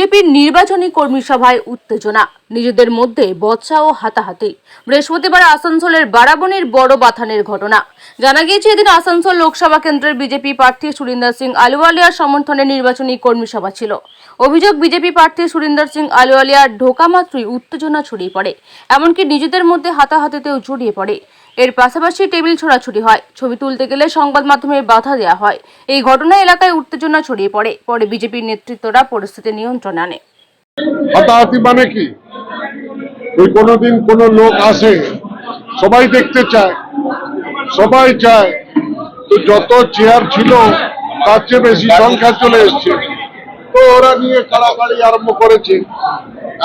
বিজেপির নির্বাচনী কর্মী সভায় উত্তেজনা, নিজেদের মধ্যে বচসা ও হাতাহাতি। বৃহস্পতিবার আসানসোলের বারাবণীর বড় বাথানের ঘটনা। জানা গিয়েছে, এদিন আসানসোল লোকসভা কেন্দ্রের বিজেপি প্রার্থী সুরিন্দর সিং আলুওয়ালিয়ার সমর্থনে নির্বাচনী কর্মী সভা ছিল। অভিযোগ, বিজেপি প্রার্থী সুরিন্দর সিং আলুওয়ালিয়ার ঢোকা মাত্রই উত্তেজনা ছড়িয়ে পড়ে, এমনকি নিজেদের মধ্যে হাতাহাতিতেও জড়িয়ে পড়ে। এর পাশাপাশি টেবিল ছোড়াছুড়ি হয়, ছবি তুলতে গেলে সংবাদ মাধ্যমে বাধা দেওয়া হয়। এই ঘটনায় এলাকায় উত্তেজনা ছড়িয়ে পড়ে। পরে বিজেপির নেতৃত্বরা পরিস্থিতি নিয়ন্ত্রণে আনে। হাতাহাতি মানে কি? ওই কোনোদিন কোনো লোক আসে, সবাই দেখতে চায়, সবাই চায়, তো যত চেয়ার ছিল তার চেয়ে বেশি সংখ্যা চলে এসছে, তো ওরা নিয়ে কাড়াকাড়ি আরম্ভ করেছে।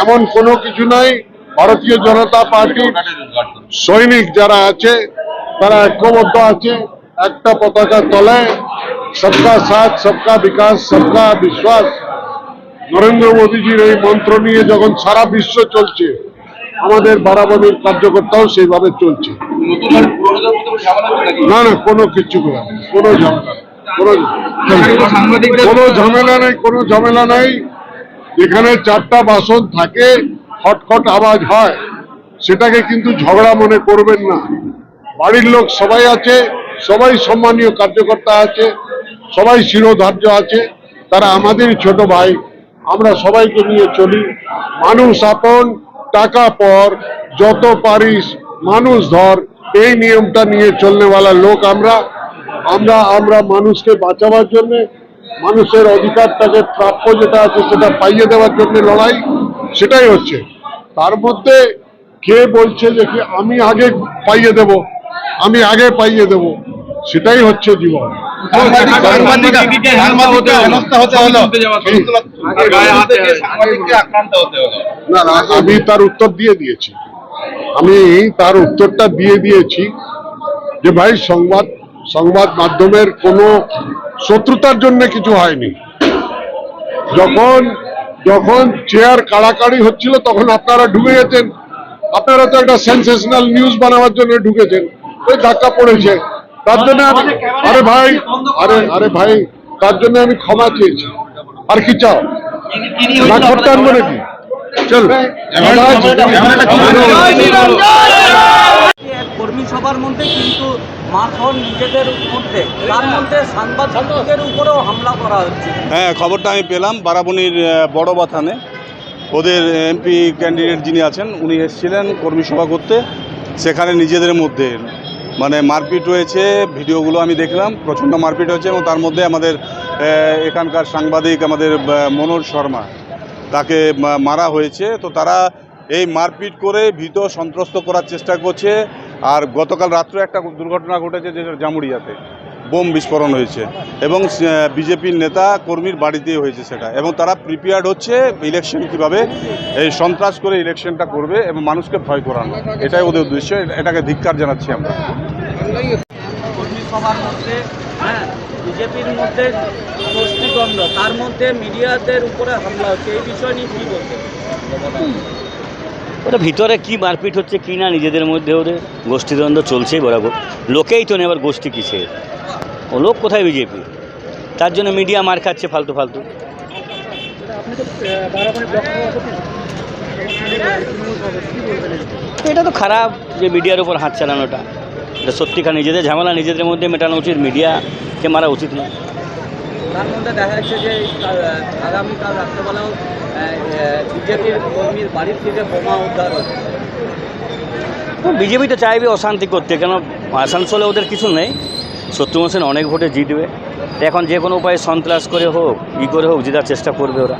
এমন কোনো কিছু নাই। ভারতীয় জনতা পার্টির সৈনিক যারা আছে তারা ঐক্যবদ্ধ আছে একটা পতাকার তলায়। সবকা সাথ, সবকা বিকাশ, সবকা বিশ্বাস, নরেন্দ্র মোদীজির এই মন্ত্র নিয়ে যখন সারা বিশ্ব চলছে, আমাদের বারাবণীর কার্যকর্তাও সেইভাবে চলছে। না না, কোনো কিছু কোনো ঝামেলা নেই, কোনো ঝামেলা নাই। এখানে চারটা বাসন থাকে, খটখট আওয়াজ হয়, সেটাকে কিন্তু ঝগড়া মনে করবেন না। বাড়ির লোক সবাই আছে, সবাই সম্মানীয় কার্যকর্তা আছে, সবাই শিরোধার্য আছে, তারা আমাদের ছোট ভাই। আমরা সবাইকে নিয়ে চলি। মানুষ আপন, টাকা পর, যত পারিস মানুষ ধর, এই নিয়মটা নিয়ে চলনেওয়ালা লোক আমরা। আমরা আমরা মানুষকে বাঁচাবার জন্য, মানুষের অধিকারটাকে প্রাপ্য যেটা আছে সেটা পাইয়ে দেওয়ার জন্য লড়াই, সেটাই হচ্ছে। তার মধ্যে কে বলছে যে কি আমি আগে পাইয়ে দেব, আমি আগে পাইয়ে দেব, সেটাই হচ্ছে জীবন। না না, আমি তার উত্তর দিয়ে দিয়েছি। আমি তার উত্তরটা দিয়ে দিয়েছি যে ভাই, সংবাদ মাধ্যমের কোনো শত্রুতার জন্য কিছু হয়নি। যখন চেয়ার কাড়াকাড়ি হচ্ছিল তখন আপনারা ঢুকে গেছেন। আপনারা তো একটা সেন্সেশনাল নিউজ বানাবার জন্য ঢুকেছেন, ওই ধাক্কা পড়েছে, তার জন্য আমি আরে ভাই তার জন্য আমি ক্ষমা চেয়েছি। আর কি চাও? না করতে আনবো নাকি? চল। কর্মী সভার মধ্যে কিন্তু মাখন নিজেদের মধ্যে, তার মধ্যে সাংবাদিকদের উপরেও হামলা করা হচ্ছে। হ্যাঁ, খবরটা আমি পেলাম বারাবণীর বড় বাথানে। ওদের এমপি ক্যান্ডিডেট যিনি আছেন উনি এসেছিলেন কর্মী সভা করতে। সেখানে নিজেদের মধ্যে মানে মারপিট হয়েছে। ভিডিওগুলো আমি দেখলাম, প্রচণ্ড মারপিট হয়েছে এবং তার মধ্যে আমাদের এখানকার সাংবাদিক আমাদের মনোজ শর্মা, তাকে মারা হয়েছে। তো তারা এই মারপিট করে ভীত সন্ত্রস্ত করার চেষ্টা করছে। আর গতকাল রাত্রে একটা দুর্ঘটনা ঘটেছে যে জামুড়িয়াতে বোম বিস্ফোরণ হয়েছে এবং বিজেপির নেতা কর্মীর বাড়িতেই হয়েছে সেটা। এবং তারা প্রিপেয়ার্ড হচ্ছে ইলেকশন কীভাবে এই সন্ত্রাস করে ইলেকশনটা করবে এবং মানুষকে ভয় করানো, এটাই ওদের উদ্দেশ্য। এটাকে ধিক্কার জানাচ্ছি আমরা। কর্মী সভার মধ্যে বিজেপির মধ্যে গোষ্ঠীদ্বন্দ্ব, তার মধ্যে মিডিয়াদের উপরে হামলা হচ্ছে, এই বিষয় নিয়ে কী বলতে? ওটা ভিতরে কি মারপিট হচ্ছে কি না, নিজেদের মধ্যে ওদের গোষ্ঠীদ্বন্দ্ব চলছেই বরাবর। লোকেই তো নেই, আবার গোষ্ঠী কিসের? ও লোক কোথায় বিজেপি? তার জন্য মিডিয়া মার খাচ্ছে ফালতু। এটা তো খারাপ যে মিডিয়ার উপর হাত চালানোটা। এটা সত্যিকার নিজেদের ঝামেলা নিজেদের মধ্যে মেটানো উচিত, মিডিয়াকে মারা উচিত না। তার মধ্যে দেখা যাচ্ছে যে আগামীকাল রাত্রেবেলাও বিজেপির কর্মীর বাড়ির থেকে বোমা উদ্ধার হচ্ছে। বিজেপি তো চাইবে অশান্তি করতে, কেন আসানসোলে ওদের কিছু নেই। শত্রুঘ্ন সেন অনেক ভোটে জিতবে, এখন যে কোনো উপায়ে সন্ত্রাস করে হোক করে হোক জেতার চেষ্টা করবে ওরা।